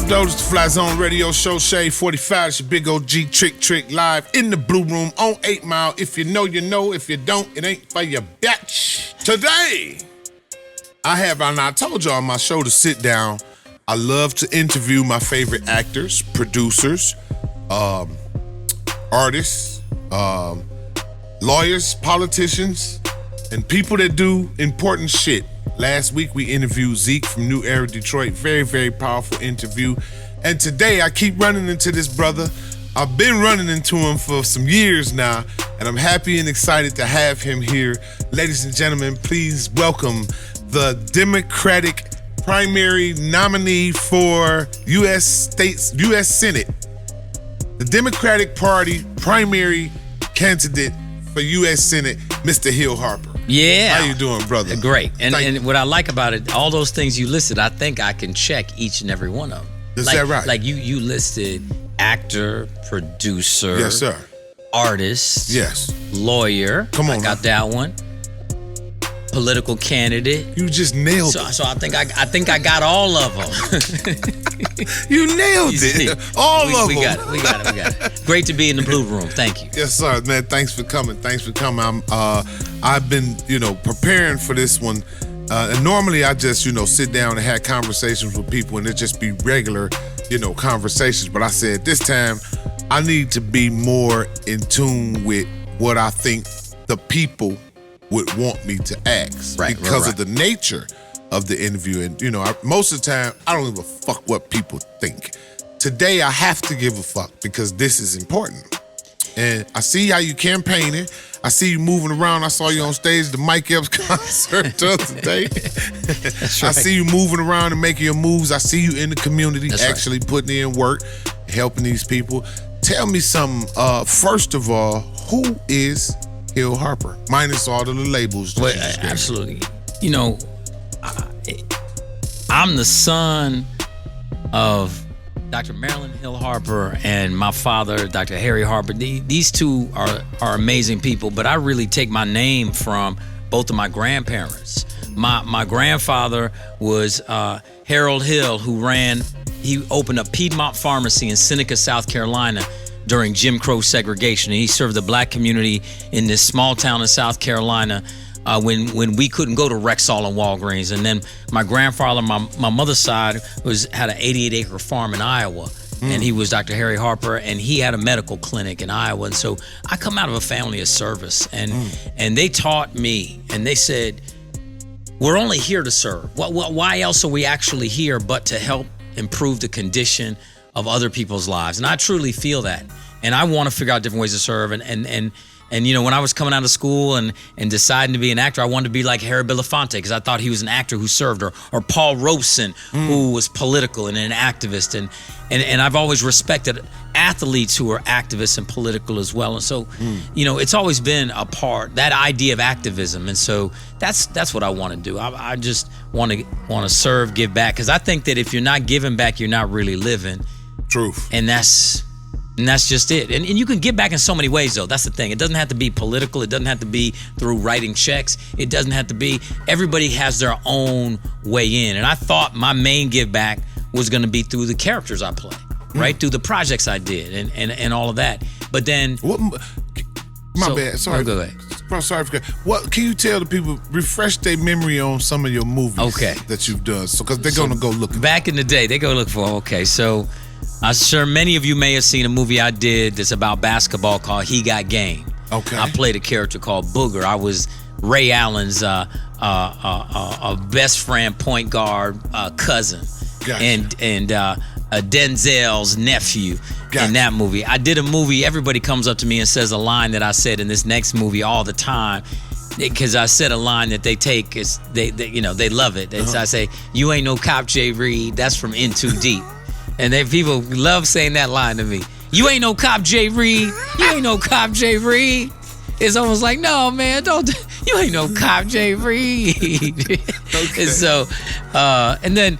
up, though? It's the Fly Zone Radio Show, Shade 45. It's your big OG TrickTrick live in the Blue Room on 8 Mile. If you know, you know. If you don't, it ain't for your bitch. Today, I told y'all on my show to sit down. I love to interview my favorite actors, producers, artists, lawyers, politicians, and people that do important shit. Last week, we interviewed Zeke from New Era, Detroit. Very, very powerful interview. And today, I keep running into this brother. I've been running into him for some years now, and I'm happy and excited to have him here. Ladies and gentlemen, please welcome the Democratic primary nominee for U.S. Senate. The Democratic Party primary candidate for U.S. Senate, Mr. Hill Harper. Yeah. How you doing, brother? Great. And what I like about it, all those things you listed, I think I can check each and every one of them. Is that right? Like you listed actor, producer. Yes, sir. Artist. Yes. Lawyer. Come on. I got that one. Political candidate. You just nailed it. So I think I got all of them. You nailed it. All of them. We got it. Great to be in the Blue Room. Thank you. Yes, sir, man. Thanks for coming. I've been, preparing for this one. And normally I just, sit down and have conversations with people and it just be regular, conversations. But I said this time I need to be more in tune with what I think the people would want me to ask. Because of the nature of the interview. And, most of the time, I don't give a fuck what people think. Today, I have to give a fuck because this is important. And I see how you campaigning. I see you moving around. I saw you on stage at the Mike Epps concert the other day. That's right. I see you moving around and making your moves. I see you in the community actually putting in work, helping these people. Tell me something. First of all, who is Hill Harper? Minus all the labels. Well, absolutely. I'm the son of Dr. Marilyn Hill Harper and my father, Dr. Harry Harper. These two are amazing people, but I really take my name from both of my grandparents. My grandfather was Harold Hill, he opened a Piedmont Pharmacy in Seneca, South Carolina during Jim Crow segregation. And he served the black community in this small town in South Carolina when we couldn't go to Rexall and Walgreens. And then my grandfather, my mother's side, had an 88-acre farm in Iowa. And he was Dr. Harry Harper, and he had a medical clinic in Iowa. And so I come out of a family of service. And they taught me, and they said, we're only here to serve. Why else are we actually here but to help improve the condition of other people's lives? And I truly feel that. And I want to figure out different ways to serve. And when I was coming out of school and deciding to be an actor, I wanted to be like Harry Belafonte because I thought he was an actor who served, or Paul Robeson, who was political and an activist. And I've always respected athletes who are activists and political as well. And so, it's always been a part, that idea of activism. And so that's what I want to do. I just want to serve, give back, because I think that if you're not giving back, you're not really living. Truth. And that's just it. And you can give back in so many ways, though. That's the thing. It doesn't have to be political. It doesn't have to be through writing checks. It doesn't have to be. Everybody has their own way in. And I thought my main give back was going to be through the characters I play, right? Through the projects I did and all of that. But then... bad. Sorry. Go ahead. Bro, sorry for what can you tell the people, refresh their memory on some of your movies that you've done? Because they're going to go look. Back in the day, they go look for, so... I'm sure many of you may have seen a movie I did that's about basketball called He Got Game. Okay. I played a character called Booger. I was Ray Allen's best friend, point guard, cousin, gotcha. and Denzel's nephew in that movie. I did a movie. Everybody comes up to me and says a line that I said in this next movie all the time. Because I said a line that they take, they love it. I say, "You ain't no cop, Jay Reed." That's from In Too Deep. And people love saying that line to me. You ain't no cop, Jay Reed. You ain't no cop, Jay Reed. It's almost like, no, man, you ain't no cop, Jay Reed. And so, and then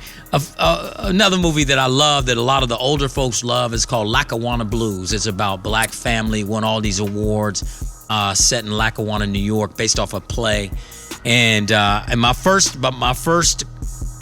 another movie that I love that a lot of the older folks love is called Lackawanna Blues. It's about black family, won all these awards, set in Lackawanna, New York, based off a play. And my first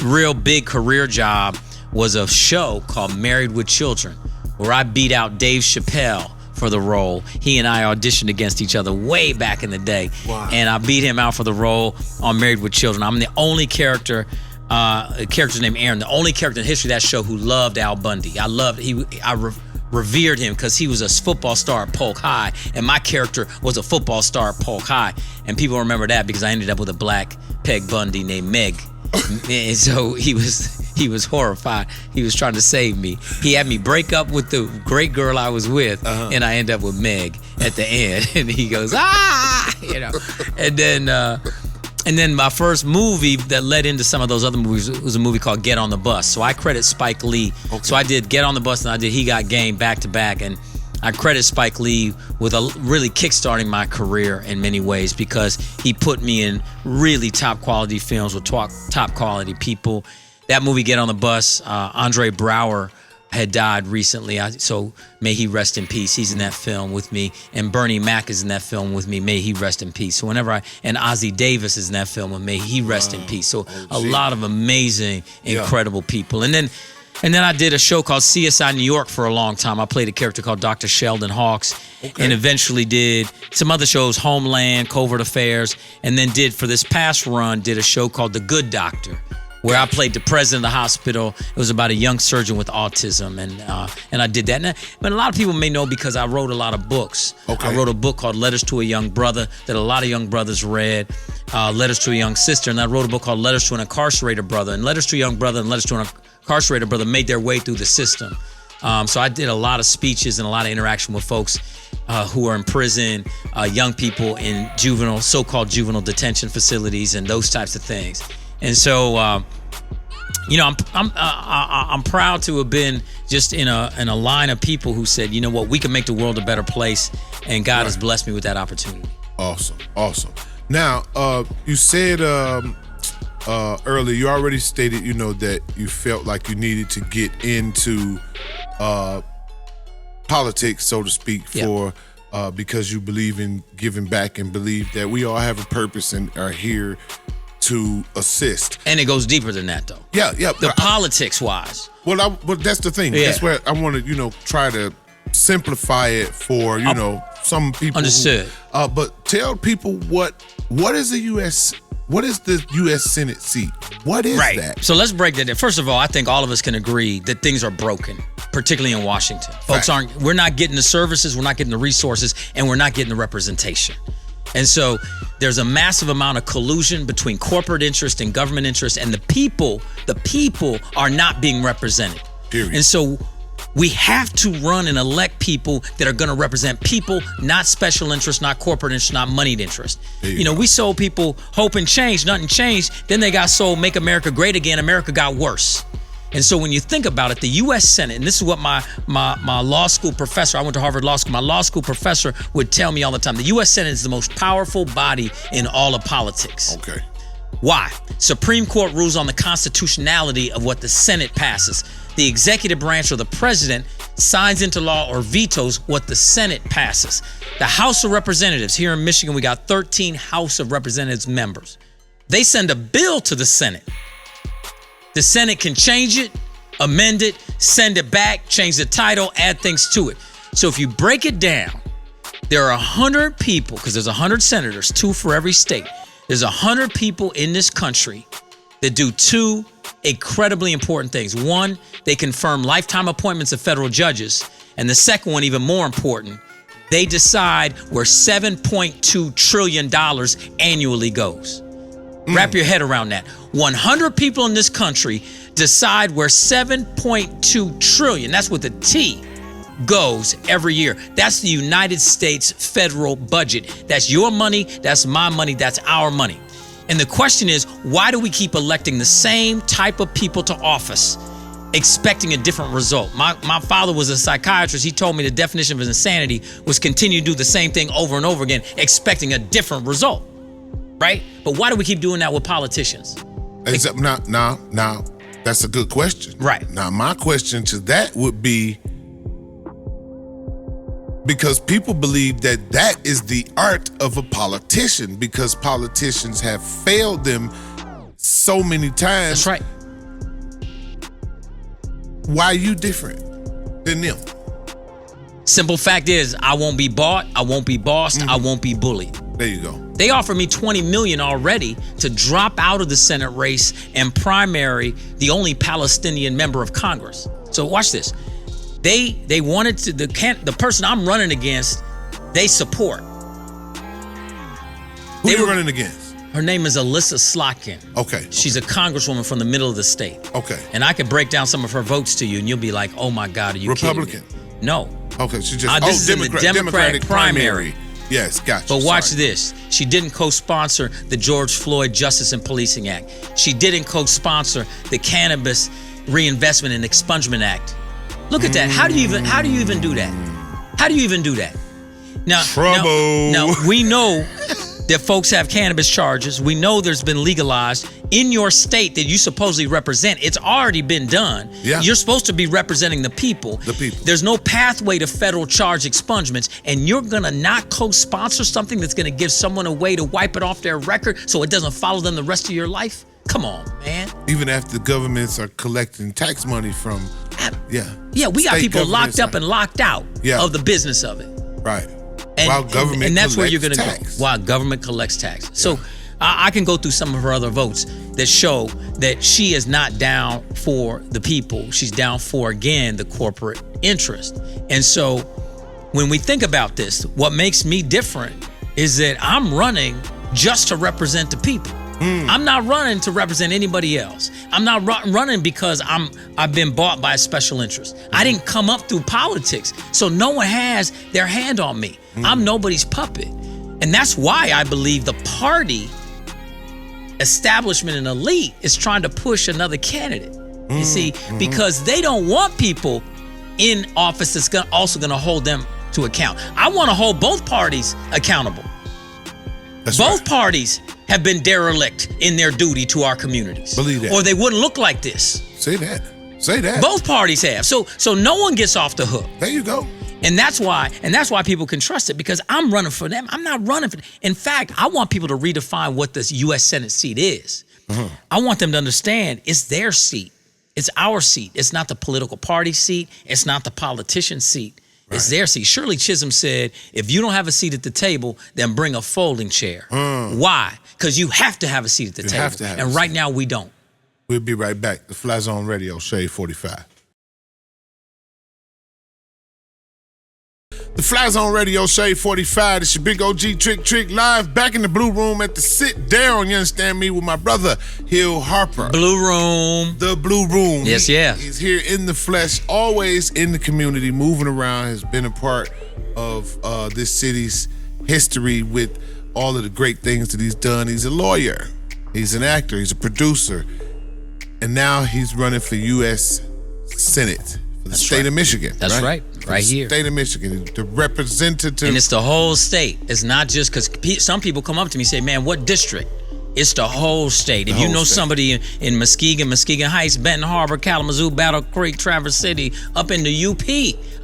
real big career job was a show called Married with Children, where I beat out Dave Chappelle for the role. He and I auditioned against each other way back in the day. Wow. And I beat him out for the role on Married with Children. I'm the only character, a character's named Aaron, the only character in the history of that show who loved Al Bundy. I revered him because he was a football star at Polk High, and my character was a football star at Polk High. And people remember that because I ended up with a black Peg Bundy named Meg. And so he was horrified. He was trying to save me. He had me break up with the great girl I was with, and I end up with Meg at the end. And he goes, And then my first movie that led into some of those other movies was a movie called Get on the Bus. So I credit Spike Lee. Okay. So I did Get on the Bus and I did He Got Game back to back. And I credit Spike Lee with really kickstarting my career in many ways because he put me in really top quality films with top quality people. That movie, Get on the Bus, Andre Braugher had died recently, so may he rest in peace. He's in that film with me, and Bernie Mac is in that film with me. May he rest in peace. So and Ozzie Davis is in that film, and may he rest in peace. So a lot of amazing, incredible people. And then I did a show called CSI New York for a long time. I played a character called Dr. Sheldon Hawks, and eventually did some other shows, Homeland, Covert Affairs, and then for this past run, did a show called The Good Doctor, where I played the president of the hospital. It was about a young surgeon with autism, and I did that. But a lot of people may know because I wrote a lot of books. Okay. I wrote a book called Letters to a Young Brother that a lot of young brothers read, Letters to a Young Sister, and I wrote a book called Letters to an Incarcerated Brother. And Letters to a Young Brother and Letters to an Incarcerated Brother made their way through the system. So I did a lot of speeches and a lot of interaction with folks who are in prison, young people in so-called juvenile detention facilities, and those types of things. And so, I'm proud to have been just in a line of people who said, you know what, we can make the world a better place, and God has blessed me with that opportunity. Awesome. Now, you said earlier, you already stated, that you felt like you needed to get into politics, so to speak, because you believe in giving back and believe that we all have a purpose and are here to assist. And it goes deeper than that, though. Yeah. The politics-wise. Well, that's the thing. Yeah. That's where I want to, try to simplify it for, some people. Understood. But tell people what is the U.S. What is the U.S. Senate seat? What is that? So let's break that down. First of all, I think all of us can agree that things are broken, particularly in Washington. Folks we're not getting the services, we're not getting the resources, and we're not getting the representation. And so there's a massive amount of collusion between corporate interest and government interest, and the people are not being represented. Period. And so we have to run and elect people that are going to represent people, not special interest, not corporate interest, not moneyed interest. We sold people hope and change, nothing changed. Then they got sold Make America Great Again. America got worse. And so when you think about it, the U.S. Senate, and this is what my law school professor, I went to Harvard Law School, my law school professor would tell me all the time, the U.S. Senate is the most powerful body in all of politics. Okay. Why? Supreme Court rules on the constitutionality of what the Senate passes. The executive branch or the president signs into law or vetoes what the Senate passes. The House of Representatives, here in Michigan, we got 13 House of Representatives members. They send a bill to the Senate. The Senate can change it, amend it, send it back, change the title, add things to it. So if you break it down, there are 100 people, because there's 100 senators, 2 for every state. There's 100 people in this country that do 2 incredibly important things. One, they confirm lifetime appointments of federal judges. And the second one, even more important, they decide where $7.2 trillion annually goes. Wrap your head around that. 100 people in this country decide where $7.2 trillion, that's with a T, goes every year. That's the United States federal budget. That's your money, that's my money, that's our money. And the question is, why do we keep electing the same type of people to office, expecting a different result? My father was a psychiatrist. He told me the definition of insanity was continue to do the same thing over and over again, expecting a different result. Right? But why do we keep doing that with politicians? Now, that's a good question. Right. Now, my question to that would be, because people believe that is the art of a politician, because politicians have failed them so many times. That's right. Why you different than them? Simple fact is, I won't be bought, I won't be bossed, I won't be bullied. There you go. They offered me $20 million already to drop out of the Senate race and primary the only Palestinian member of Congress. So watch this. They wanted to, the person I'm running against, they support. Who you running against? Her name is Alyssa Slotkin. Okay. She's a congresswoman from the middle of the state. Okay. And I could break down some of her votes to you, and you'll be like, "Oh my God, are you Republican? kidding me?" No. Okay, she just This is in the Democratic primary. Yes, gotcha. But watch this. She didn't co-sponsor the George Floyd Justice and Policing Act. She didn't co-sponsor the Cannabis Reinvestment and Expungement Act. Look at that. How do you even do that? How do you even do that? Now, Trouble. Now we know that folks have cannabis charges. We know there's been legalized in your state that you supposedly represent. It's already been done. Yeah. You're supposed to be representing the people. The people. There's no pathway to federal charge expungements, and you're gonna not co-sponsor something that's gonna give someone a way to wipe it off their record so it doesn't follow them the rest of your life? Come on, man. Even after the governments are collecting tax money from, Yeah, we got state people locked up governments and locked out of the business of it. right. And, While government and that's where you're going to go. tax. While government collects tax. So I can go through some of her other votes that show that she is not down for the people. She's down for, again, the corporate interest. And so when we think about this, what makes me different is that I'm running just to represent the people. I'm not running to represent anybody else. I'm not running because I've been bought by a special interest. I didn't come up through politics, so no one has their hand on me. I'm nobody's puppet. And that's why I believe the party establishment and elite is trying to push another candidate. You see, because they don't want people in office that's also going to hold them to account. I want to hold both parties accountable. Both parties have been derelict in their duty to our communities. Believe that. Or they wouldn't look like this. Say that. Say that. Both parties have. So no one gets off the hook. There you go. And that's why people can trust it, because I'm running for them. I'm not running for them. In fact, I want people to redefine what this U.S. Senate seat is. I want them to understand it's their seat. It's our seat. It's not the political party seat. It's not the politician seat. It's their seat. Shirley Chisholm said, if you don't have a seat at the table, then bring a folding chair. Why? Because you have to have a seat at the table. Have to have and right now we don't. We'll be right back. The Fly Zone Radio, Shade 45. The Fly Zone Radio, Shade 45. It's your big OG TrickTrick live back in the Blue Room at the Sit Down, you understand me, with my brother, Hill Harper. Blue Room. The Blue Room. Yes. He's here in the flesh, always in the community, moving around, has been a part of this city's history with all of the great things that he's done. He's a lawyer. He's an actor. He's a producer. And now he's running for U.S. Senate for the state of Michigan. That's right. Right here. State of Michigan, the representative. And it's the whole state. It's not just because some people come up to me and say, man, what district? It's the whole state. If you know somebody in Muskegon Heights, Benton Harbor, Kalamazoo, Battle Creek, Traverse City, up in the UP,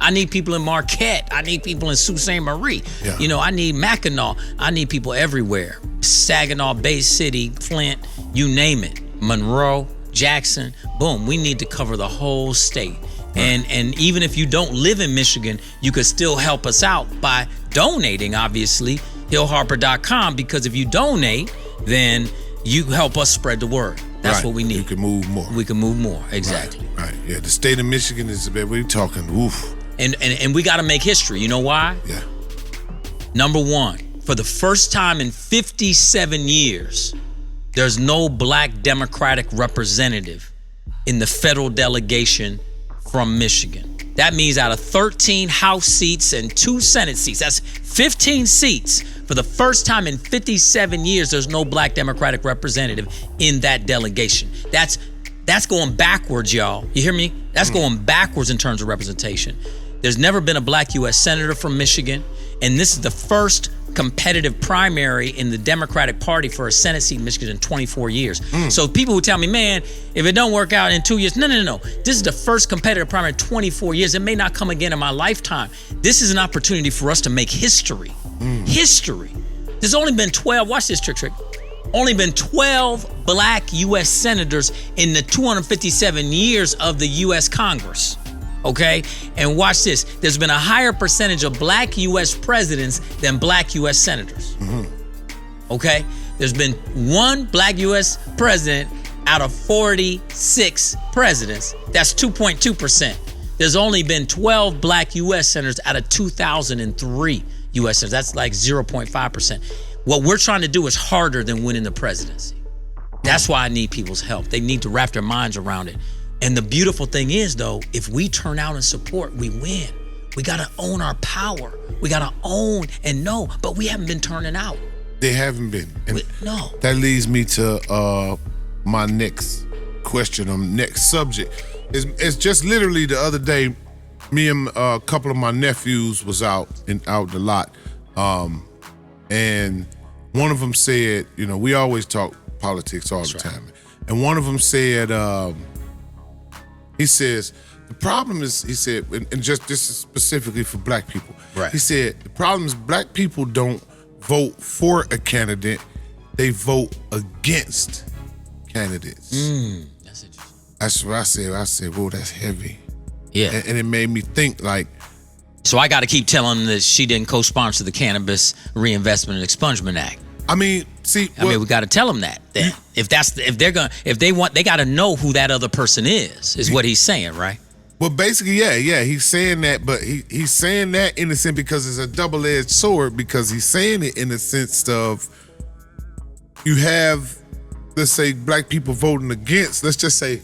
I need people in Marquette. I need people in Sault Ste. Marie. Yeah. You know, I need Mackinac. I need people everywhere. Saginaw, Bay City, Flint, you name it. Monroe, Jackson, boom. We need to cover the whole state. And even if you don't live in Michigan, you could still help us out by donating, obviously, hillharper.com, because if you donate, then you help us spread the word. That's what we need. You can move more. We can move more, exactly. Right. Yeah, the state of Michigan is, we're talking, oof. And we got to make history. You know why? Yeah. Number one, for the first time in 57 years, there's no black Democratic representative in the federal delegation from Michigan. That means out of 13 House seats and 2 Senate seats, that's 15 seats. For the first time in 57 years, there's no black Democratic representative in that delegation. That's going backwards, y'all. You hear me? That's going backwards in terms of representation. There's never been a black U.S. Senator from Michigan, and this is the first competitive primary in the Democratic Party for a Senate seat in Michigan in 24 years. So people who tell me, man, if it don't work out in 2 years, no. This is the first competitive primary in 24 years. It may not come again in my lifetime. This is an opportunity for us to make history. History. There's only been 12, watch this, TrickTrick. Only been 12 black U.S. senators in the 257 years of the U.S. Congress. Okay? And watch this. There's been a higher percentage of black U.S. presidents than black U.S. senators. Okay? There's been one black U.S. president out of 46 presidents. That's 2.2%. There's only been 12 black U.S. senators out of 2003 U.S. senators. That's like 0.5%. What we're trying to do is harder than winning the presidency. That's why I need people's help. They need to wrap their minds around it. And the beautiful thing is, though, if we turn out and support, we win. We got to own our power. We got to own and know, but we haven't been turning out. They haven't been. And no. That leads me to my next question, next subject. It's just literally the other day, me and a couple of my nephews was out the lot. And one of them said, you know, we always talk politics all the time. And one of them said, he says, the problem is, he said, and just this is specifically for black people. Right. He said, the problem is black people don't vote for a candidate, they vote against candidates. That's interesting. That's what I said. I said, whoa, that's heavy. Yeah. And it made me think like, so I got to keep telling them that she didn't co-sponsor the Cannabis Reinvestment and Expungement Act. I mean, see, I mean, we got to tell them that. Then. If they got to know who that other person is what he's saying, right? Well, basically, yeah, he's saying that, but he's saying that in the sense because it's a double-edged sword, because he's saying it in the sense of you have, let's say, black people voting against, let's just say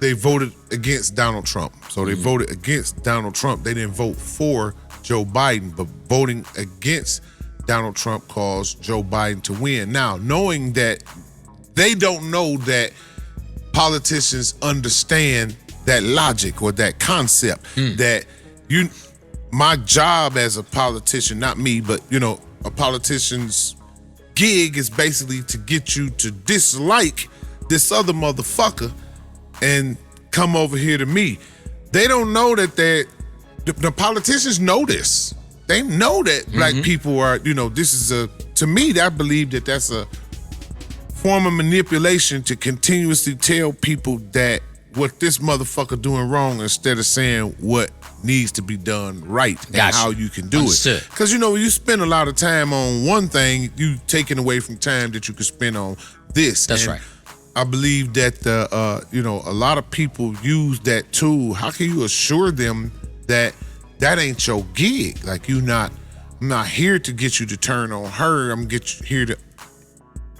they voted against Donald Trump. So they voted against Donald Trump. They didn't vote for Joe Biden, but voting against Donald Trump caused Joe Biden to win. Now, knowing that they don't know that politicians understand that logic or that concept, that my job as a politician, not me, but you know, a politician's gig is basically to get you to dislike this other motherfucker and come over here to me. They don't know that the politicians know this. They know that black people are, you know, this is to me, I believe that that's a form of manipulation to continuously tell people that what this motherfucker doing wrong instead of saying what needs to be done right and how you can do it. Because, you know, you spend a lot of time on one thing, you taking away from time that you could spend on this. That's right. I believe that, you know, a lot of people use that tool. How can you assure them that that ain't your gig? Like, I'm not here to get you to turn on her. I'm here to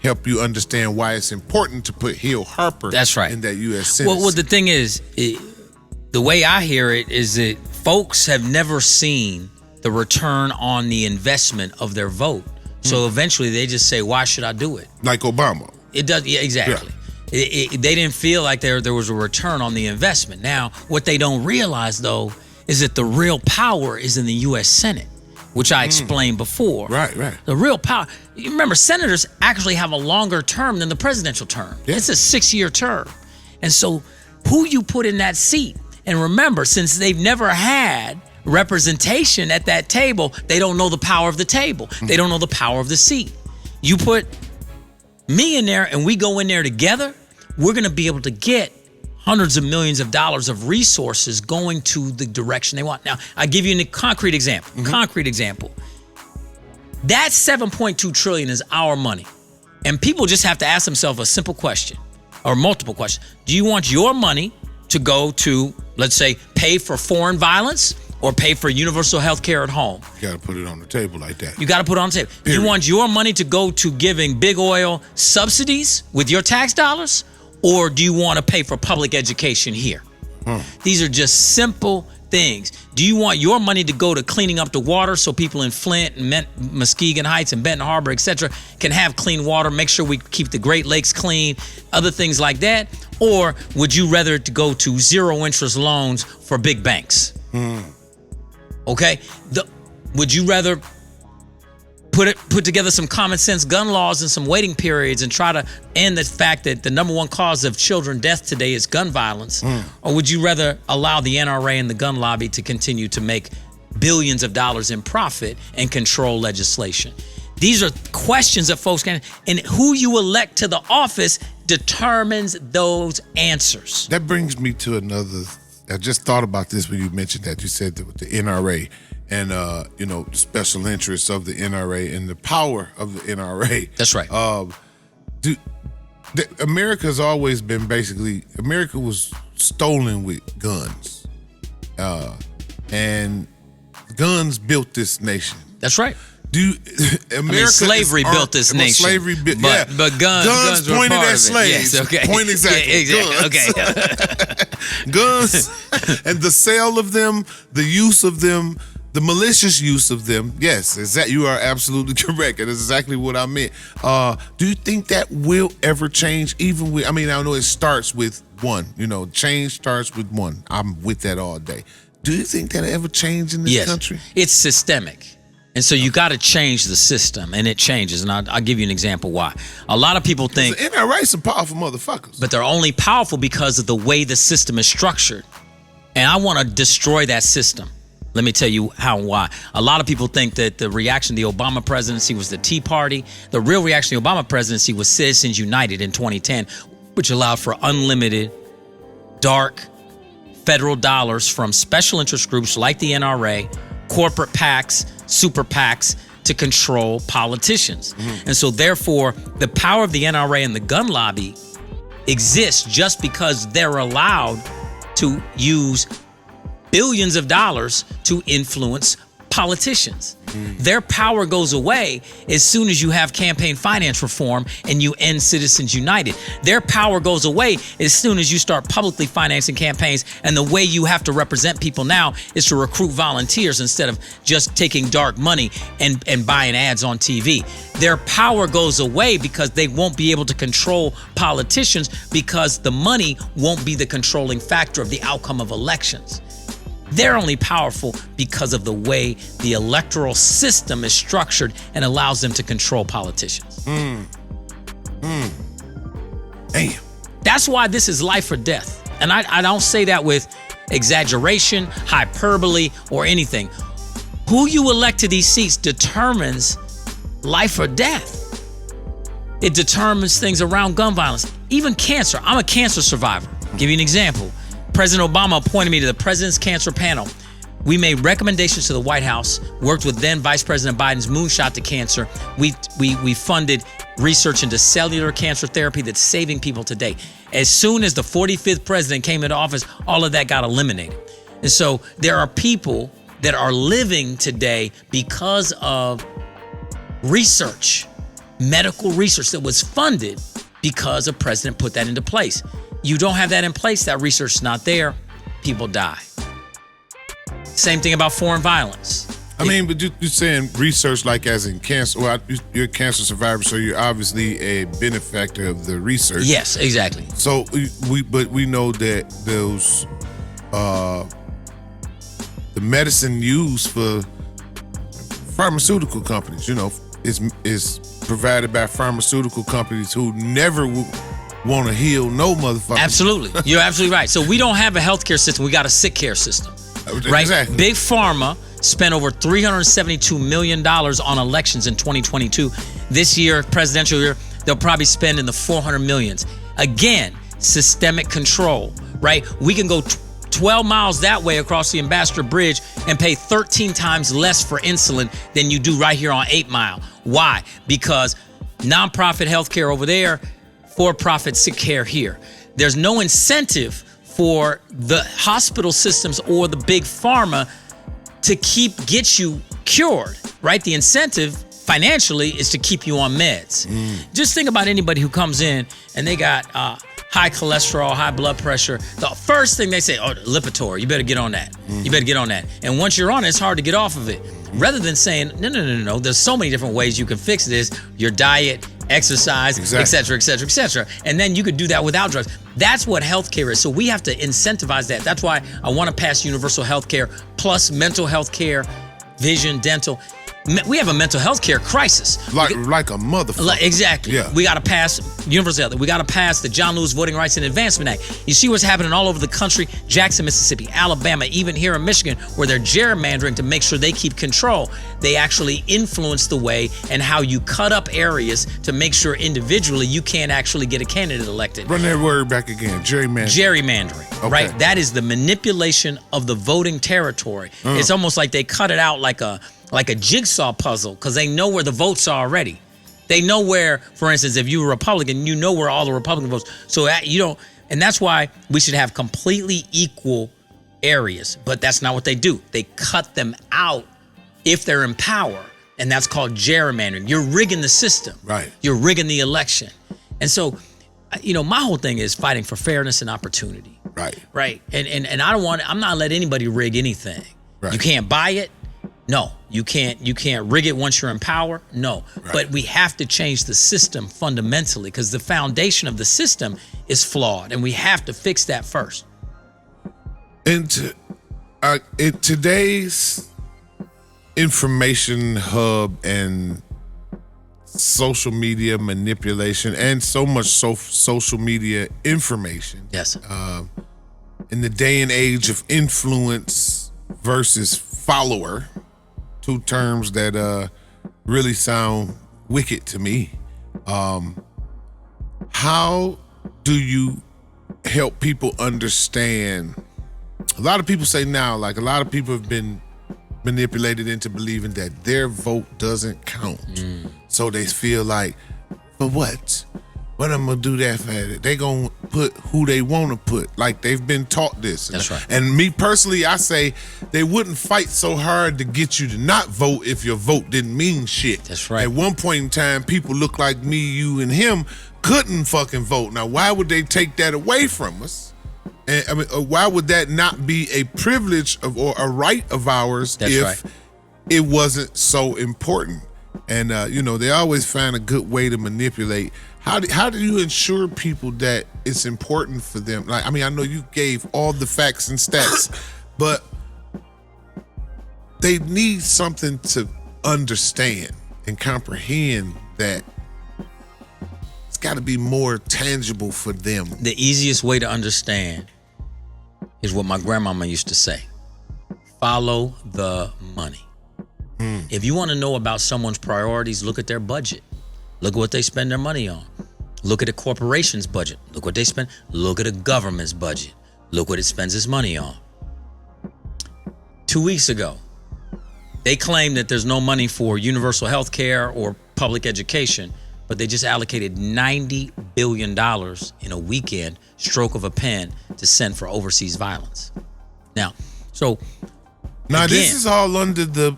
help you understand why it's important to put Hill Harper in that U.S. Senate. Well, the thing is, the way I hear it is that folks have never seen the return on the investment of their vote. So eventually they just say, why should I do it? Like Obama. It does, yeah, exactly. Yeah. They didn't feel like there was a return on the investment. Now, what they don't realize, though, is that the real power is in the U.S. Senate, which I explained before. Right. The real power. You remember, senators actually have a longer term than the presidential term. Yeah. It's a 6-year term. And so who you put in that seat, and remember, since they've never had representation at that table, they don't know the power of the table. They don't know the power of the seat. You put me in there and we go in there together, we're going to be able to get hundreds of millions of dollars of resources going to the direction they want. Now, I'll give you a concrete example. That $7.2 trillion is our money. And people just have to ask themselves a simple question or multiple questions. Do you want your money to go to, let's say, pay for foreign violence or pay for universal health care at home? You got to put it on the table like that. You got to put it on the table. Period. You want your money to go to giving big oil subsidies with your tax dollars? Or do you want to pay for public education here? These are just simple things. Do you want your money to go to cleaning up the water so people in Flint and Muskegon Heights and Benton Harbor, etc., can have clean water, make sure we keep the Great Lakes clean, other things like that? Or would you rather it to go to zero interest loans for big banks? Okay? Would you rather put together some common sense gun laws and some waiting periods and try to end the fact that the number one cause of children death today is gun violence? Or would you rather allow the NRA and the gun lobby to continue to make billions of dollars in profit and control legislation? These are questions that folks can, and who you elect to the office determines those answers. That brings me to another. I just thought about this when you mentioned that. You said that with the NRA and the special interests of the NRA and the power of the NRA. That's right. America's always been America was stolen with guns, and guns built this nation. That's right. Slavery built this nation. But guns were pointed part at of it. slaves. Yes, okay. Point exactly. Yeah, exactly. Guns. Okay. Guns and the sale of them, the use of them, the malicious use of them. Yes, you are absolutely correct. And that's exactly what I meant. Do you think that will ever change? I know it starts with one. Change starts with one. I'm with that all day. Do you think that'll ever change in this country? It's systemic. And so you got to change the system, and it changes. And I'll give you an example why. A lot of people think... The NRA some powerful motherfuckers. But they're only powerful because of the way the system is structured. And I want to destroy that system. Let me tell you how and why. A lot of people think that the reaction to the Obama presidency was the Tea Party. The real reaction to the Obama presidency was Citizens United in 2010, which allowed for unlimited, dark, federal dollars from special interest groups like the NRA, corporate PACs, super PACs, to control politicians. And so therefore, the power of the NRA and the gun lobby exists just because they're allowed to use billions of dollars to influence politicians. Their power goes away as soon as you have campaign finance reform and you end Citizens United. Their power goes away as soon as you start publicly financing campaigns, and the way you have to represent people now is to recruit volunteers instead of just taking dark money and buying ads on TV. Their power goes away because they won't be able to control politicians because the money won't be the controlling factor of the outcome of elections. They're only powerful because of the way the electoral system is structured and allows them to control politicians. Damn. That's why this is life or death. And I don't say that with exaggeration, hyperbole, or anything. Who you elect to these seats determines life or death. It determines things around gun violence, even cancer. I'm a cancer survivor. I'll give you an example. President Obama appointed me to the President's Cancer Panel. We made recommendations to the White House, worked with then Vice President Biden's moonshot to cancer. We funded research into cellular cancer therapy that's saving people today. As soon as the 45th president came into office, all of that got eliminated. And so there are people that are living today because of research, medical research that was funded because a president put that into place. You don't have that in place, that research is not there, people die. Same thing about foreign violence. But you're saying research like as in cancer. Well, you're a cancer survivor, so you're obviously a benefactor of the research. Yes, exactly. So we know that those the medicine used for pharmaceutical companies, is provided by pharmaceutical companies who never want to heal no motherfucker. Absolutely. You're absolutely right. So we don't have a healthcare system. We got a sick care system. Right? Exactly. Big Pharma spent over $372 million on elections in 2022. This year, presidential year, they'll probably spend in the $400 millions. Again, systemic control, right? We can go 12 miles that way across the Ambassador Bridge and pay 13 times less for insulin than you do right here on 8 Mile. Why? Because nonprofit healthcare over there, for-profit sick care here. There's no incentive for the hospital systems or the big pharma to get you cured, right? The incentive financially is to keep you on meds. Just think about anybody who comes in and they got high cholesterol, high blood pressure. The first thing they say, Lipitor, you better get on that. You better get on that. And once you're on it, it's hard to get off of it. Rather than saying, no, there's so many different ways you can fix this. Your diet, exercise, et cetera, et cetera, et cetera. And then you could do that without drugs. That's what healthcare is. So we have to incentivize that. That's why I want to pass universal healthcare plus mental health care, vision, dental. we have a mental health care crisis. Like a motherfucker. Exactly. Yeah. We got to pass universal health. We got to pass the John Lewis Voting Rights and Advancement Act. You see what's happening all over the country: Jackson, Mississippi, Alabama, even here in Michigan, where they're gerrymandering to make sure they keep control. They actually influence the way and how you cut up areas to make sure individually you can't actually get a candidate elected. Run that word back again. Gerrymandering. Gerrymandering, right? That is the manipulation of the voting territory. It's almost like they cut it out like a jigsaw puzzle, because they know where the votes are already. They know where, for instance, if you're a Republican, you know where all the Republican votes. So you don't, and that's why we should have completely equal areas. But that's not what they do. They cut them out if they're in power, and that's called gerrymandering. You're rigging the system. Right. You're rigging the election. And so, my whole thing is fighting for fairness and opportunity. Right. Right. And I'm not gonna let anybody rig anything. Right. You can't buy it. No, you can't rig it once you're in power. No, right. But we have to change the system fundamentally, because the foundation of the system is flawed, and we have to fix that first. In today's information hub and social media manipulation, and so much social media information. Yes. In the day and age of influence versus follower, two terms that really sound wicked to me. How do you help people understand? A lot of people say now, like, a lot of people have been manipulated into believing that their vote doesn't count. So they feel like, for what? What I'm gonna do that for? They gonna put who they want to put. Like, they've been taught this. That's right. And me personally, I say they wouldn't fight so hard to get you to not vote if your vote didn't mean shit. That's right. At one point in time, people look like me, you, and him couldn't fucking vote. Now, why would they take that away from us? And I mean, why would that not be a privilege or a right of ours? That's if right. it wasn't so important? And they always find a good way to manipulate. How do you ensure people that it's important for them? Like, I mean, I know you gave all the facts and stats, but they need something to understand and comprehend that it's got to be more tangible for them. The easiest way to understand is what my grandmama used to say: follow the money. If you want to know about someone's priorities, look at their budget. Look at what they spend their money on. Look at a corporation's budget. Look what they spend. Look at a government's budget. Look what it spends its money on. 2 weeks ago, they claimed that there's no money for universal health care or public education, but they just allocated $90 billion in a weekend, stroke of a pen, to send for overseas violence. Now, Now, again, this is all under the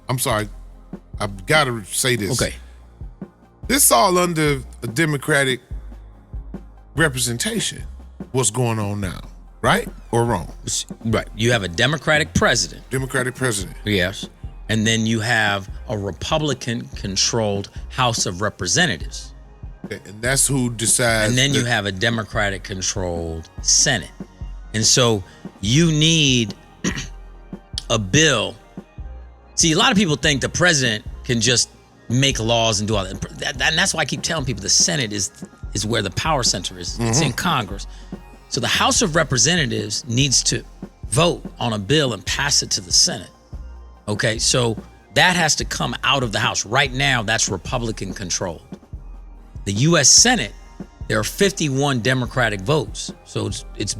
I'm sorry, I've got to say this. Okay. This is all under a Democratic representation. What's going on now, right or wrong? Right. You have a Democratic president. Democratic president. Yes. And then you have a Republican-controlled House of Representatives. Okay, and that's who decides. And then you have a Democratic-controlled Senate. And so you need a bill. See, a lot of people think the president can just make laws and do all that. And that's why I keep telling people the Senate is where the power center is. It's in Congress. So the House of Representatives needs to vote on a bill and pass it to the Senate. Okay, so that has to come out of the House. Right now, that's Republican controlled. The U.S. Senate, there are 51 Democratic votes. So it's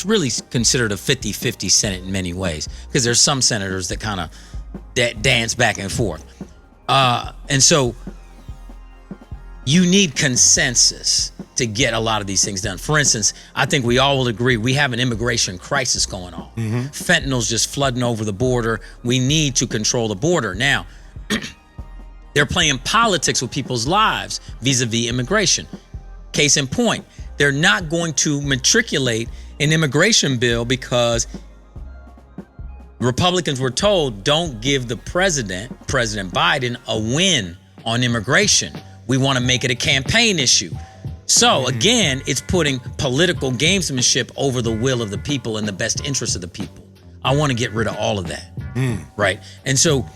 really considered a 50-50 Senate in many ways, because there's some senators that kind of dance back and forth. And so you need consensus to get a lot of these things done. For instance, I think we all will agree we have an immigration crisis going on. Fentanyl's just flooding over the border. We need to control the border. Now, they're playing politics with people's lives vis-a-vis immigration. Case in point, they're not going to matriculate an immigration bill because Republicans were told, don't give the President Biden, a win on immigration. We want to make it a campaign issue. So again, it's putting political gamesmanship over the will of the people and the best interest of the people. I want to get rid of all of that, right? And so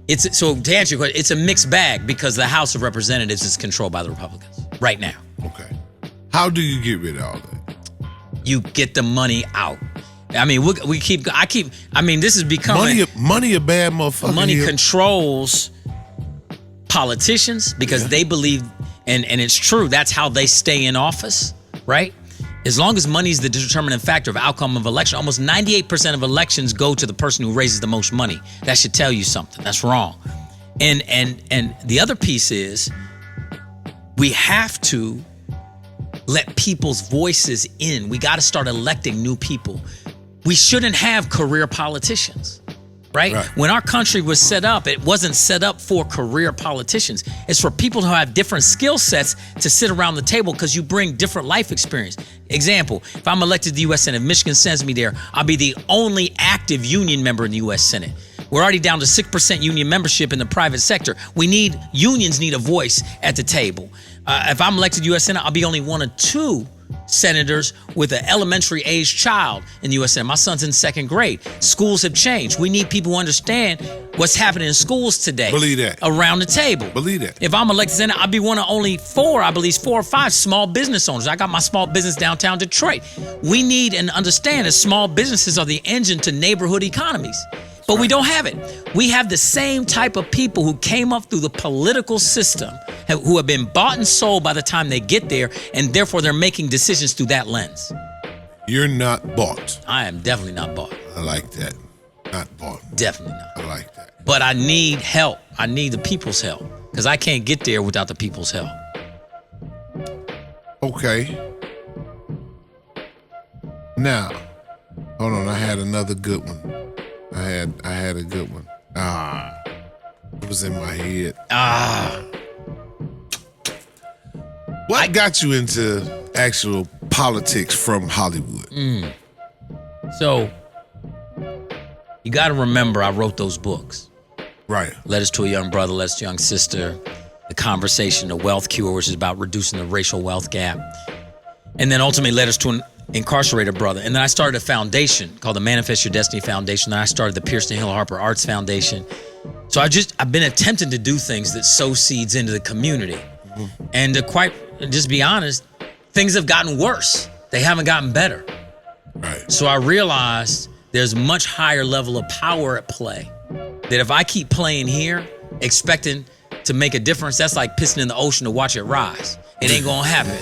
to answer your question, it's a mixed bag because the House of Representatives is controlled by the Republicans right now. Okay. How do you get rid of all that? You get the money out. I mean, this is becoming money a bad motherfucker. Money controls politicians because they believe, and it's true, that's how they stay in office, right? As long as money is the determining factor of outcome of election, almost 98% of elections go to the person who raises the most money. That should tell you something. That's wrong. And the other piece is we have to let people's voices in. We got to start electing new people. We shouldn't have career politicians. Right? When our country was set up, it wasn't set up for career politicians. It's for people who have different skill sets to sit around the table because you bring different life experience. Example, if I'm elected to the U.S. Senate, if Michigan sends me there, I'll be the only active union member in the U.S. Senate. We're already down to 6% union membership in the private sector. Unions need a voice at the table. If I'm elected to the U.S. Senate, I'll be only one of two senators with an elementary age child in the U.S. Senate. My son's in second grade. Schools have changed. We need people who understand what's happening in schools today. Believe that. Around the table. Believe that. If I'm elected senator, I'll be one of only 4 or 5 small business owners. I got my small business downtown Detroit. We need and understand that small businesses are the engine to neighborhood economies. But we don't have it. We have the same type of people who came up through the political system, who have been bought and sold by the time they get there, and therefore they're making decisions through that lens. You're not bought. I am definitely not bought. I like that. Not bought. Definitely not. I like that. But I need help. I need the people's help because I can't get there without the people's help. Okay. Now, hold on. I had another good one. I had a good one. It was in my head. What got you into actual politics from Hollywood? So, you got to remember I wrote those books. Right. Letters to a Young Brother, Letters to a Young Sister, The Conversation, The Wealth Cure, which is about reducing the racial wealth gap. And then ultimately Letters to an Incarcerated Brother. And then I started a foundation called the Manifest Your Destiny Foundation. Then I started the Pierceton Hill Harper Arts Foundation. So I've been attempting to do things that sow seeds into the community. And to just be honest, things have gotten worse. They haven't gotten better. Right. So I realized there's much higher level of power at play. That if I keep playing here, expecting to make a difference, that's like pissing in the ocean to watch it rise. It ain't gonna happen.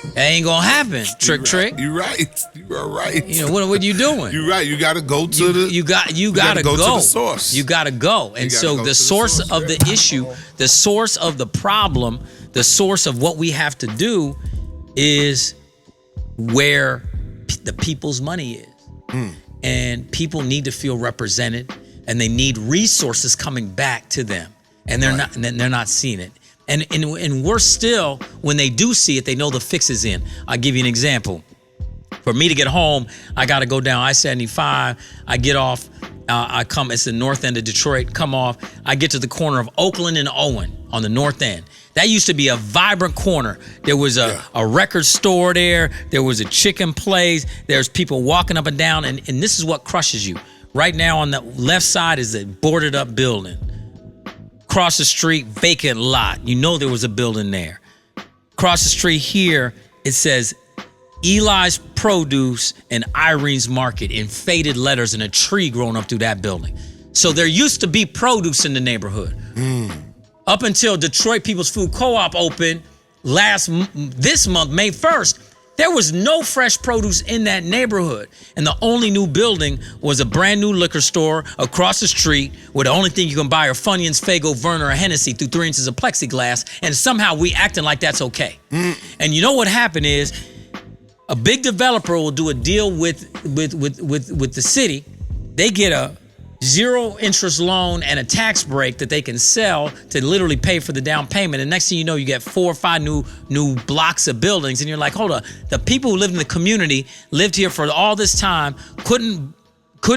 It ain't gonna happen. Trick. You're right. You are right. You know what are you doing? You're right. You got to go to the. You gotta go to the source. You gotta go. And so the source of the issue, the source of the problem, the source of what we have to do, is where the people's money is, and people need to feel represented, and they need resources coming back to them, and they're not seeing it. And worse still, when they do see it, they know the fix is in. I'll give you an example. For me to get home, I got to go down I-75. I get off. It's the north end of Detroit. Come off. I get to the corner of Oakland and Owen on the north end. That used to be a vibrant corner. There was a record store there. There was a chicken place. There's people walking up and down. And this is what crushes you. Right now on the left side is a boarded up building. Across the street, vacant lot. You know there was a building there. Across the street here, it says Eli's Produce and Irene's Market in faded letters and a tree growing up through that building. So there used to be produce in the neighborhood. Up until Detroit People's Food Co-op opened this month, May 1st, there was no fresh produce in that neighborhood. And the only new building was a brand new liquor store across the street where the only thing you can buy are Funyuns, Faygo, Verner, or Hennessy through 3 inches of plexiglass. And somehow we acting like that's okay. And you know what happened is a big developer will do a deal with the city. They get a 0 interest loan and a tax break that they can sell to literally pay for the down payment. And next thing you know, you get 4 or 5 new blocks of buildings. And you're like, hold on, the people who lived in the community lived here for all this time, couldn't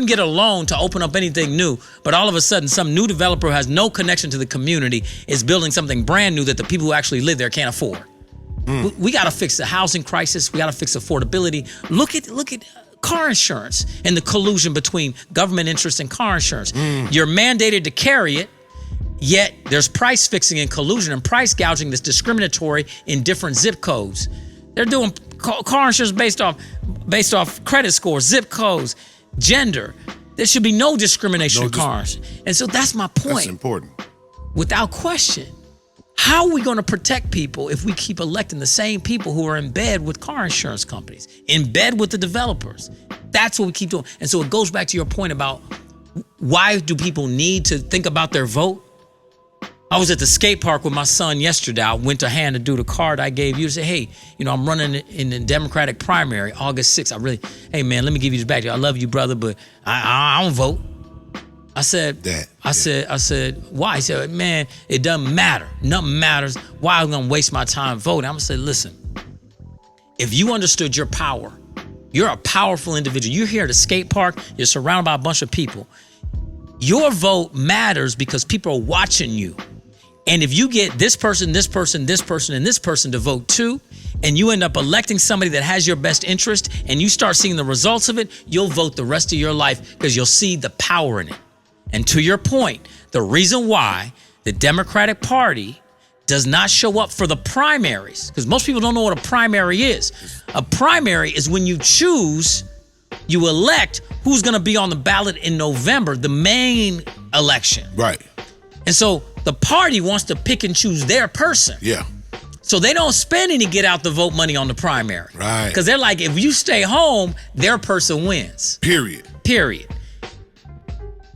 get a loan to open up anything new. But all of a sudden, some new developer who has no connection to the community is building something brand new that the people who actually live there can't afford. We got to fix the housing crisis. We got to fix affordability. Look at car insurance and the collusion between government interest and car insurance. You're mandated to carry it, yet there's price fixing and collusion and price gouging that's discriminatory in different zip codes. They're doing car insurance based off credit scores, zip codes, gender. There should be no discrimination in cars. And so that's my point. That's important. Without question. How are we going to protect people if we keep electing the same people who are in bed with car insurance companies, in bed with the developers? That's what we keep doing. And so it goes back to your point about why do people need to think about their vote? I was at the skate park with my son yesterday. I went to hand to do the card I gave you to say, hey, I'm running in the Democratic primary, August 6th. Hey man, let me give you this back. I love you, brother, but I don't vote. I said, why? He said, man, it doesn't matter. Nothing matters. Why am I gonna waste my time voting? I'm gonna say, listen, if you understood your power, you're a powerful individual. You're here at a skate park, you're surrounded by a bunch of people. Your vote matters because people are watching you. And if you get this person, this person, this person, and this person to vote too, and you end up electing somebody that has your best interest, and you start seeing the results of it, you'll vote the rest of your life because you'll see the power in it. And to your point, the reason why the Democratic Party does not show up for the primaries, because most people don't know what a primary is. A primary is when you elect who's going to be on the ballot in November, the main election. Right. And so the party wants to pick and choose their person. Yeah. So they don't spend any get out the vote money on the primary. Right. Because they're like, if you stay home, their person wins. Period.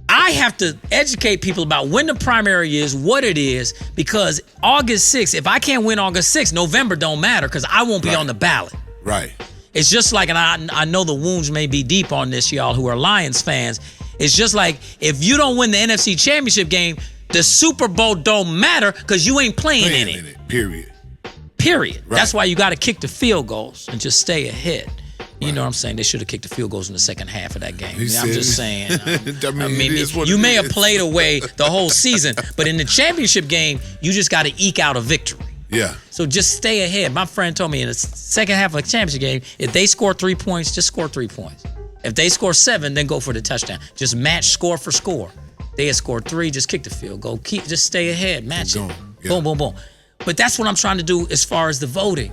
I have to educate people about when the primary is, what it is, because August 6th, if I can't win August 6th, November don't matter because I won't be on the ballot. Right. It's just like, and I know the wounds may be deep on this, y'all who are Lions fans. It's just like, if you don't win the NFC Championship game, the Super Bowl don't matter because you ain't playing in it. Period. Right. That's why you got to kick the field goals and just stay ahead. You know what I'm saying? They should have kicked the field goals in the second half of that game. I'm just saying. You may have played away the whole season, but in the championship game, you just got to eke out a victory. Yeah. So just stay ahead. My friend told me in the second half of the championship game, if they score 3 points, just score 3 points. If they score 7, then go for the touchdown. Just match score for score. They had scored 3, just kick the field goal. Just stay ahead. Match it. Yeah. Boom, boom, boom. But that's what I'm trying to do as far as the voting.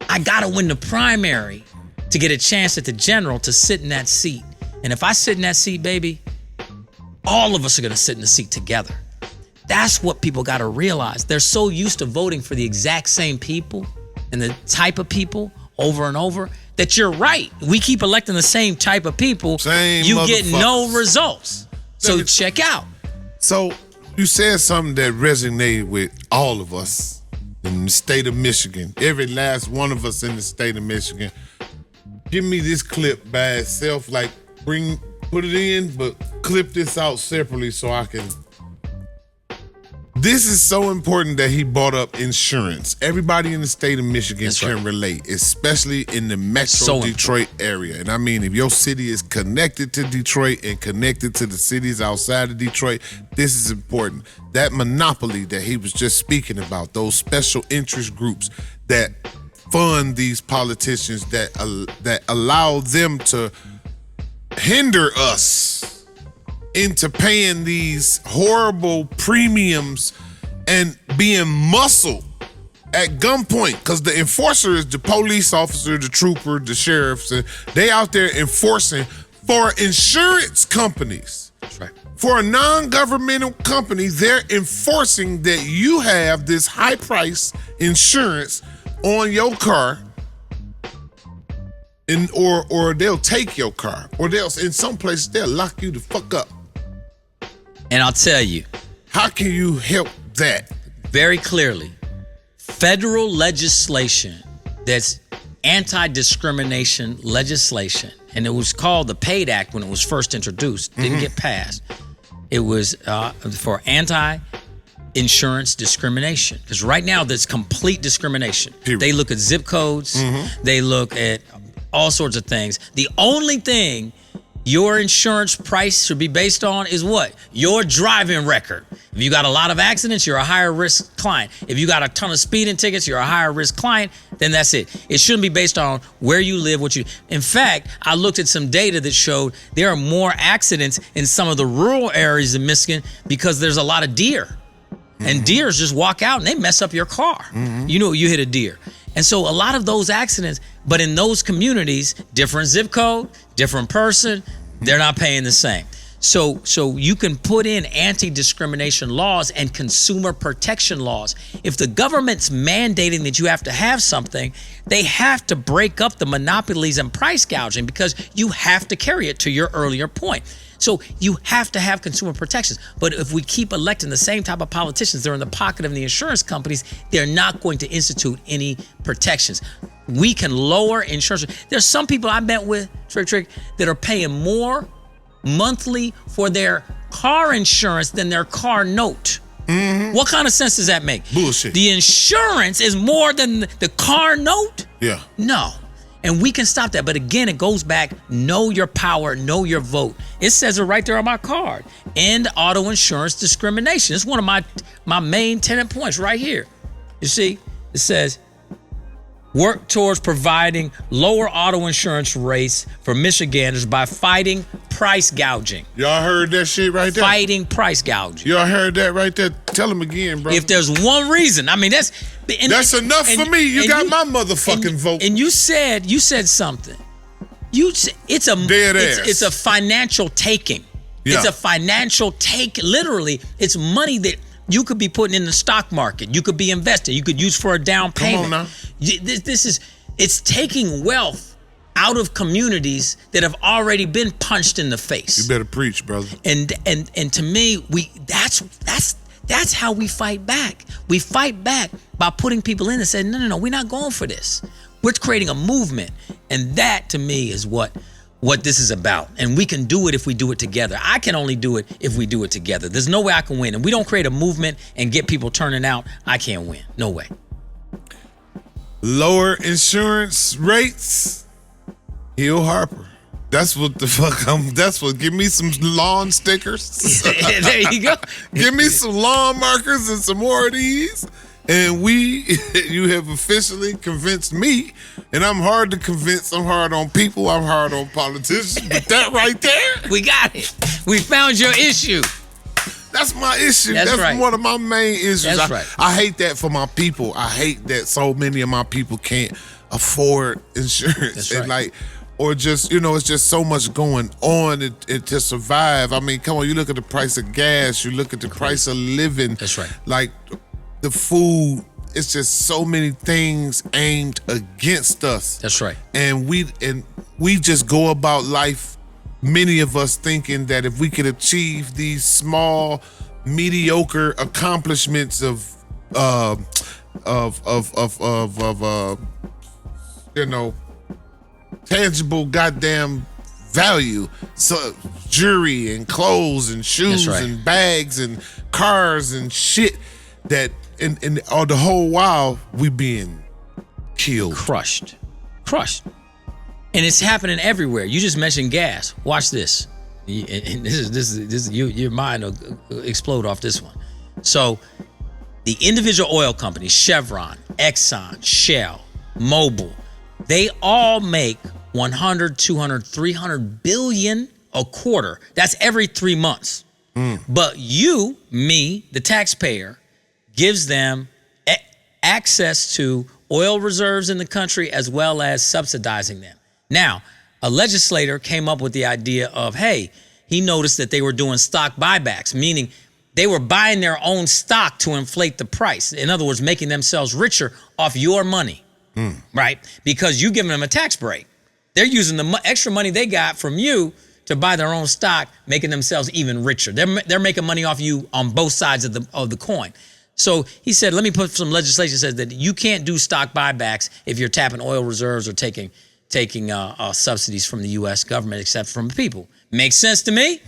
I got to win the primary to get a chance at the general to sit in that seat. And if I sit in that seat, baby, all of us are going to sit in the seat together. That's what people got to realize. They're so used to voting for the exact same people and the type of people over and over that you're right. We keep electing the same type of people. You get no results. So check out. So you said something that resonated with all of us in the state of Michigan. Every last one of us in the state of Michigan. Give me this clip by itself, like put it in, but clip this out separately so I can. This is so important that he brought up insurance. Everybody in the state of Michigan can relate, especially in the Metro Detroit area. And I mean, if your city is connected to Detroit and connected to the cities outside of Detroit, this is important. That monopoly that he was just speaking about, those special interest groups that fund these politicians, that allow them to hinder us into paying these horrible premiums and being muscled at gunpoint, because the enforcer is the police officer, the trooper, the sheriffs, and they out there enforcing for insurance companies. That's right. For a non-governmental company, they're enforcing that you have this high price insurance on your car, or they'll take your car, or in some places they'll lock you the fuck up. And I'll tell you, how can you help that? Very clearly, federal legislation that's anti-discrimination legislation, and it was called the PAID Act when it was first introduced, didn't get passed. It was for anti-insurance discrimination, because right now there's complete discrimination. Period. They look at zip codes, they look at all sorts of things. The only thing your insurance price should be based on is what? Your driving record. If you got a lot of accidents, you're a higher risk client. If you got a ton of speeding tickets, you're a higher risk client, then that's it. It shouldn't be based on where you live, in fact, I looked at some data that showed there are more accidents in some of the rural areas of Michigan because there's a lot of deer. And deers just walk out and they mess up your car. You know, you hit a deer. And so a lot of those accidents, but in those communities, different zip code, different person, they're not paying the same. So you can put in anti-discrimination laws and consumer protection laws. If the government's mandating that you have to have something, they have to break up the monopolies and price gouging because you have to carry it, to your earlier point. So you have to have consumer protections. But if we keep electing the same type of politicians, they're in the pocket of the insurance companies, they're not going to institute any protections. We can lower insurance. There's some people I met with, TrickTrick, that are paying more monthly for their car insurance than their car note. What kind of sense does that make? Bullshit. The insurance is more than the car note? Yeah. No. And we can stop that. But again, it goes back, know your power, know your vote. It says it right there on my card. End auto insurance discrimination. It's one of my main tenant points right here. You see, it says, work towards providing lower auto insurance rates for Michiganders by fighting price gouging. Y'all heard that shit right there? Fighting price gouging. Y'all heard that right there? Tell them again, bro. If there's one reason, I mean, that's enough for me. You got my motherfucking vote. And you said something. It's a financial taking. Yeah. It's a financial take. Literally, it's money that you could be putting in the stock market. You could be investing. You could use for a down payment. Come on now. It's taking wealth out of communities that have already been punched in the face. You better preach, brother. And to me, that's how we fight back. We fight back by putting people in and saying, no, we're not going for this. We're creating a movement. And that, to me, is what this is about. And we can do it if we do it together. I can only do it if we do it together. There's no way I can win. And we don't create a movement and get people turning out, I can't win. No way. Lower insurance rates, heal Harper. That's what the fuck give me some lawn stickers. There you go. Give me some lawn markers and some more of these. And you have officially convinced me, and I'm hard to convince. I'm hard on people. I'm hard on politicians. But that right there. We got it. We found your issue. That's my issue. That's right. One of my main issues. That's right. I hate that for my people. I hate that so many of my people can't afford insurance. That's right. And or just, it's just so much going on to survive. I mean, come on, you look at the price of gas, you look at the price of living. That's right. Like the food, it's just so many things aimed against us. That's right. And we just go about life, many of us thinking that if we could achieve these small, mediocre accomplishments of tangible goddamn value, so jewelry and clothes and shoes and bags and cars and shit, that and all the whole while we being killed, crushed, and it's happening everywhere. You just mentioned gas. Watch this. And this is your mind will explode off this one. So the individual oil companies, Chevron, Exxon, Shell, Mobil, they all make 100, 200, 300 billion a quarter. That's every 3 months. But you, me, the taxpayer, gives them access to oil reserves in the country as well as subsidizing them. Now, a legislator came up with the idea of, hey, he noticed that they were doing stock buybacks, meaning they were buying their own stock to inflate the price. In other words, making themselves richer off your money, right? Because you giving them a tax break. They're using the extra money they got from you to buy their own stock, making themselves even richer. They're making money off you on both sides of the coin. So he said, let me put some legislation that says that you can't do stock buybacks if you're tapping oil reserves or taking subsidies from the U.S. government, except from the people. Makes sense to me?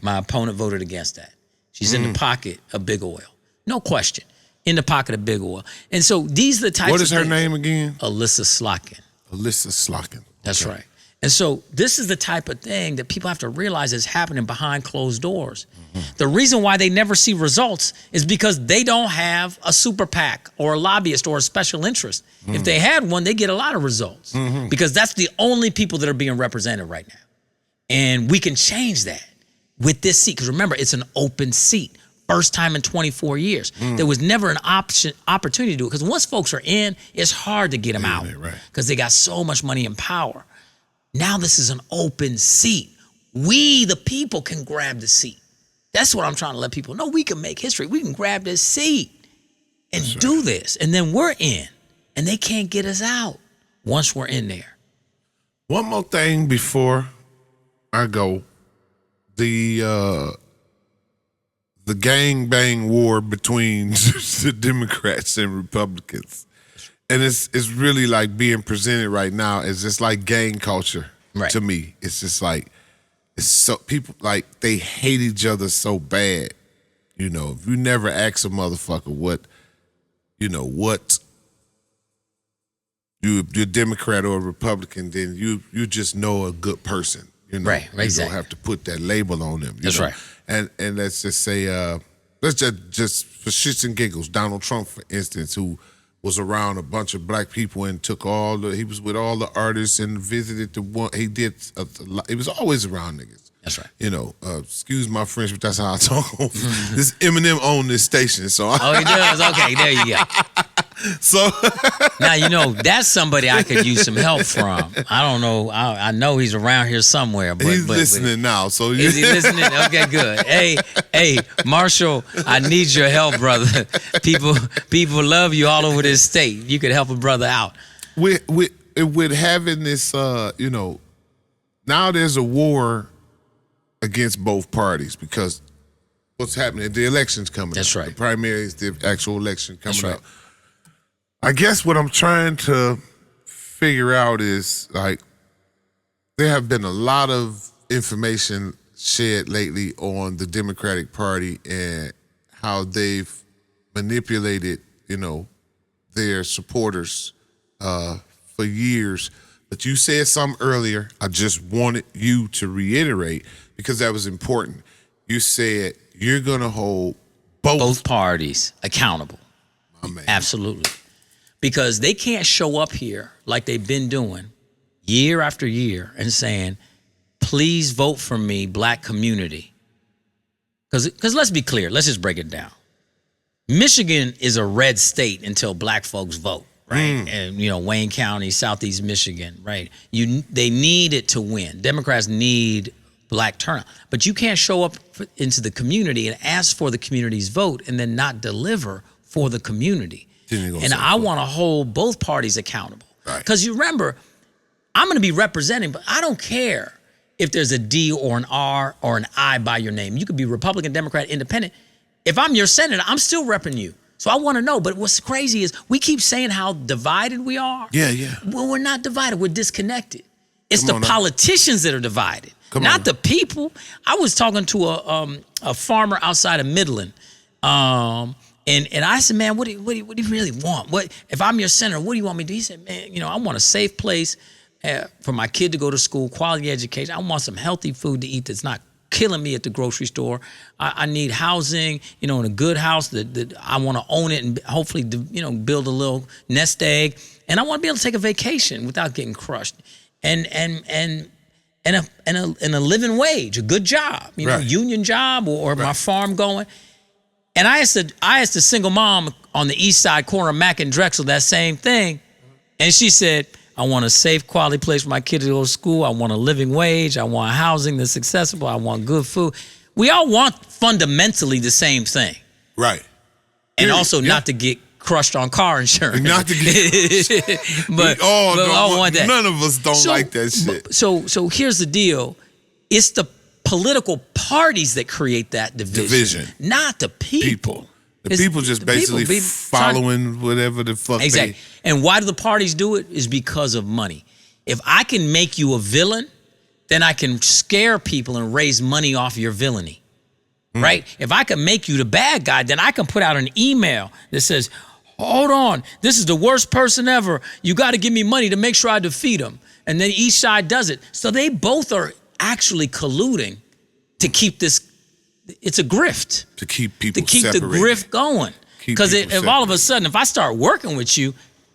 My opponent voted against that. She's in the pocket of big oil. No question. In the pocket of big oil. And so these are the types of What is her things. name again? Alyssa Slotkin. Alyssa Slotkin. That's right. And so this is the type of thing that people have to realize is happening behind closed doors. The reason why they never see results is because they don't have a super PAC or a lobbyist or a special interest. If they had one, they get a lot of results because that's the only people that are being represented right now. And we can change that with this seat. Because remember, it's an open seat. First time in 24 years. There was never an opportunity to do it. Because once folks are in, it's hard to get them out. Because they got so much money and power. Now this is an open seat. We, the people, can grab the seat. That's what I'm trying to let people know. We can make history. We can grab this seat and do this. And then we're in. And they can't get us out once we're in there. One more thing before I go. The gang bang war between the Democrats and Republicans. And it's really like being presented right now as just like gang culture to me. It's just like, it's so people like they hate each other so bad. You know, if you never ask a motherfucker what you're Democrat or a Republican, then you just know a good person. You know, right, you don't have to put that label on them. That's right. And let's just say, let's just for shits and giggles, Donald Trump, for instance, who was around a bunch of black people and he was with all the artists and visited the one, he did, he was always around niggas. That's right. You know, excuse my French, but that's how I talk. This Eminem owned this station, so. Oh, he does? Okay, there you go. So. Now, you know, that's somebody I could use some help from. I don't know. I know he's around here somewhere. But he's listening now. So is he listening? Okay, good. Hey, Marshall, I need your help, brother. People love you all over this state. You could help a brother out. With having this, now there's a war against both parties because what's happening, the election's coming up. That's right. The primaries, the actual election coming right. up. I guess what I'm trying to figure out is, like, there have been a lot of information shared lately on the Democratic Party and how they've manipulated, their supporters for years. But you said something earlier. I just wanted you to reiterate because that was important. You said you're going to hold both parties accountable. My man. Absolutely. Because they can't show up here like they've been doing year after year and saying, please vote for me, black community. Because let's be clear. Let's just break it down. Michigan is a red state until black folks vote, right? And, Wayne County, Southeast Michigan, right? They need it to win. Democrats need black turnout. But you can't show up into the community and ask for the community's vote and then not deliver for the community. And I want to hold both parties accountable. Because you remember, I'm going to be representing, but I don't care if there's a D or an R or an I by your name. You could be Republican, Democrat, Independent. If I'm your senator, I'm still repping you. So I want to know. But what's crazy is we keep saying how divided we are. Yeah. Well, we're not divided. We're disconnected. It's the politicians that are divided, not the people. I was talking to a farmer outside of Midland. And I said, man, what do you really want? What if I'm your senator? What do you want me to do? He said, man, I want a safe place for my kid to go to school, quality education. I want some healthy food to eat that's not killing me at the grocery store. I need housing, in a good house that I want to own it and hopefully, build a little nest egg. And I want to be able to take a vacation without getting crushed. And a living wage, a good job, union job or my farm going. And I asked a single mom on the east side corner of Mack and Drexel that same thing. And she said, I want a safe, quality place for my kid to go to school. I want a living wage. I want housing that's accessible. I want good food. We all want fundamentally the same thing. Right. And also not to get crushed on car insurance. Not to get but all want that. None of us don't like that shit. So here's the deal. It's the political parties that create that division. Not the people. The people just basically following whatever the fuck exactly. And why do the parties do it? Is because of money. If I can make you a villain, then I can scare people and raise money off your villainy. Right? If I can make you the bad guy, then I can put out an email that says, hold on, this is the worst person ever. You got to give me money to make sure I defeat him. And then each side does it. So they both are actually colluding to keep this, it's a grift. To keep people To keep separated. the grift going. Because if all of a sudden, if I start working with you,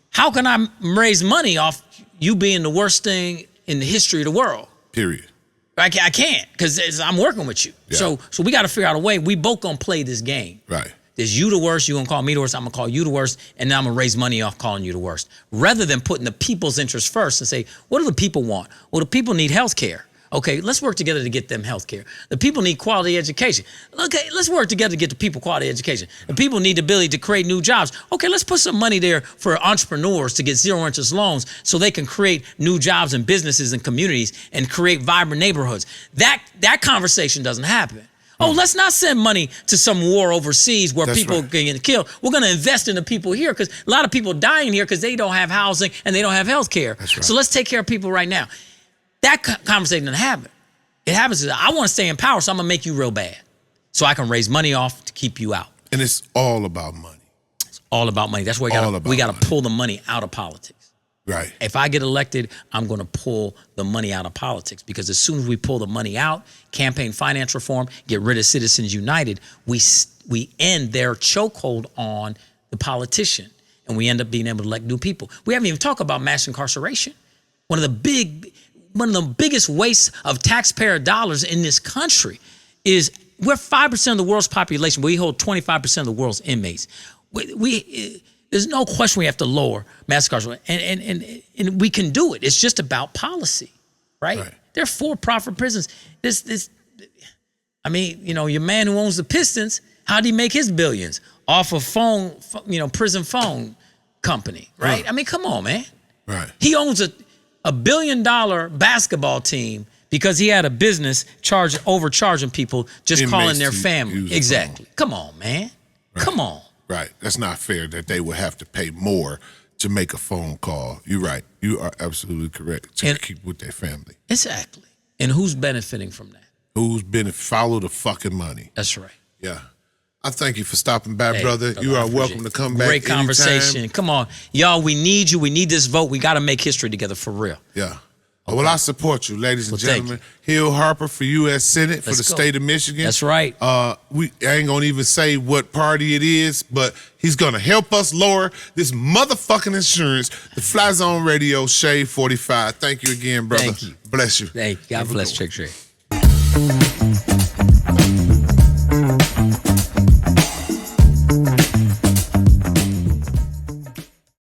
how can I raise money off you being the worst thing in the history of the world? Period. I can't, because I'm working with you. Yeah. So we got to figure out a way. We both going to play this game. Right. There's you the worst, you going to call me the worst, I'm going to call you the worst, and then I'm going to raise money off calling you the worst. Rather than putting the people's interests first and say, what do the people want? Well, the people need health care. Okay, let's work together to get them health care. The people need quality education. Okay, let's work together to get the people quality education. The people need the ability to create new jobs. Okay, let's put some money there for entrepreneurs to get zero interest loans so they can create new jobs and businesses and communities and create vibrant neighborhoods. That conversation doesn't happen. Oh, let's not send money to some war overseas where people get killed. We're going to invest in the people here because a lot of people dying here because they don't have housing and they don't have health care. Right. So let's take care of people right now. That conversation doesn't happen. It happens. I want to stay in power, so I'm going to make you real bad so I can raise money off to keep you out. And it's all about money. It's all about money. That's why we got to pull the money out of politics. Right. If I get elected, I'm going to pull the money out of politics because as soon as we pull the money out, campaign finance reform, get rid of Citizens United, we end their chokehold on the politician, and we end up being able to elect new people. We haven't even talked about mass incarceration. One of the biggest wastes of taxpayer dollars in this country is we're 5% of the world's population, but we hold 25% of the world's inmates. There's no question we have to lower mass incarceration, and we can do it. It's just about policy, right? They're for-profit prisons. Your man who owns the Pistons, how did he make his billions? Off a prison phone company, right? I mean, come on, man. Right. He owns a $1 billion basketball team because he had a business overcharging people, just calling their family. Exactly. Come on, man. Right. Come on. Right. That's not fair that they would have to pay more to make a phone call. You're right. You are absolutely correct. To keep with their family. Exactly. And who's benefiting from that? Follow the fucking money. That's right. Yeah. I thank you for stopping by, brother. You are welcome to come back. Great conversation. Anytime. Come on. Y'all, we need you. We need this vote. We got to make history together for real. Yeah. Okay. Well, I support you, ladies and gentlemen. Hill Harper for U.S. Senate for the state of Michigan. That's right. I ain't going to even say what party it is, but he's going to help us lower this motherfucking insurance. The Fly Zone Radio, Shade 45. Thank you again, brother. Thank you. Bless you. Thank you. God bless TrickTrick.